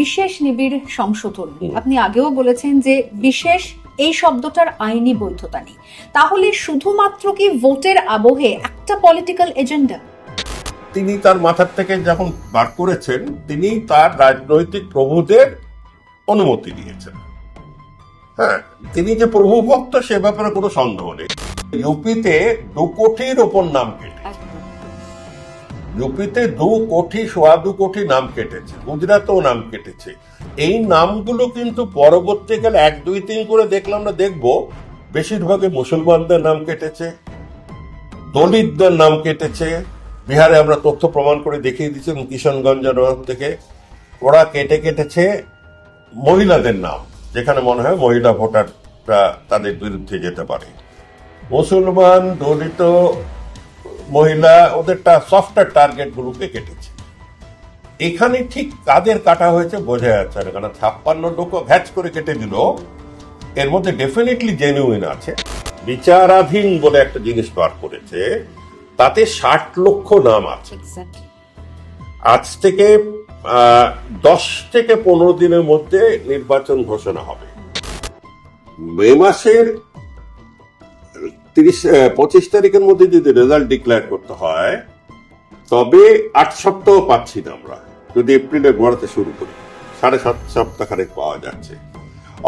বিশেষ নিবিড় সংশোধন, আপনি আগেও বলেছেন যে বিশেষ এই শব্দটার আইনি বৈধতা নেই, তাহলে শুধুমাত্র কি ভোটের আবহে একটা পলিটিক্যাল এজেন্ডা? তিনি তার মাথার থেকে যখন বার করেছেন, তিনি তার রাজনৈতিক প্রভুদের অনুমতি দিয়েছেন। হ্যাঁ, তিনি যে প্রভুভক্ত সে ব্যাপারে কোনো সন্দেহ নেই। ইউপিতে 2 কোটির ওপর নাম কেটে, ইউপিতে 2 কোটি, 2.25 কোটি নাম কেটেছে, গুজরাতেও নাম কেটেছে। এই নামগুলো কিন্তু পরবর্তীকালে 1, 2, 3 করে দেখলাম, আমরা দেখবো বেশিরভাগে মুসলমানদের নাম কেটেছে, দলিতদের নাম কেটেছে। বিহারে আমরা তথ্য প্রমাণ করে দেখিয়ে দিচ্ছি, কিশনগঞ্জের থেকে ওরা কেটেছে মহিলাদের নাম, যেখানে মনে হয় মহিলা ভোটাররা তাদের বিরুদ্ধে যেতে পারে। মুসলমান, দলিত, মহিলা, ওদেরটা সফটওয়্যার টার্গেট গুলোকে কেটেছে। এখানে ঠিক কাদের কাটা হয়েছে বোঝা যাচ্ছে না, কারণ 56 লোক ভ্যাচ করে কেটে দিল, এর মধ্যে ডেফিনেটলি জেনুইন আছে। বিচারাধীন বলে একটা জিনিস বার করেছে, তাতে 60 লক্ষ নাম আছে। আজ থেকে 10 থেকে 15 দিনের মধ্যে নির্বাচন ঘোষণা হবে। মে মাসের 25 তারিখের মধ্যে যদি রেজাল্ট ডিক্লেয়ার করতে হয়, তবে 8 সপ্তাহ পাচ্ছি না আমরা, যদি এপ্রিলে গড়াতে শুরু করি 7.5 সপ্তাহ খানেক পাওয়া যাচ্ছে।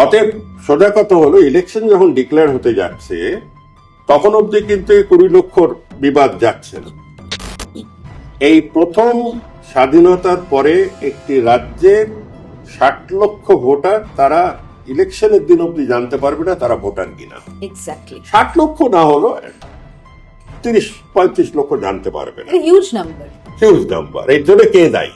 অতএব সোজা কথা হলো, ইলেকশন যখন ডিক্লেয়ার হতে যাচ্ছে তখন অব্দি কিন্তু 20 লক্ষর বিবাদ যাচ্ছে না। এই প্রথম স্বাধীনতার পরে একটি রাজ্যের 60 লক্ষ ভোটার, তারা ইলেকশনের দিন অব্দি জানতে পারবে না তারা ভোটার কিনা। 60 লক্ষ না হলো 30-35 লক্ষ জানতে পারবে না। Huge number. এর জন্য কে দায়ী?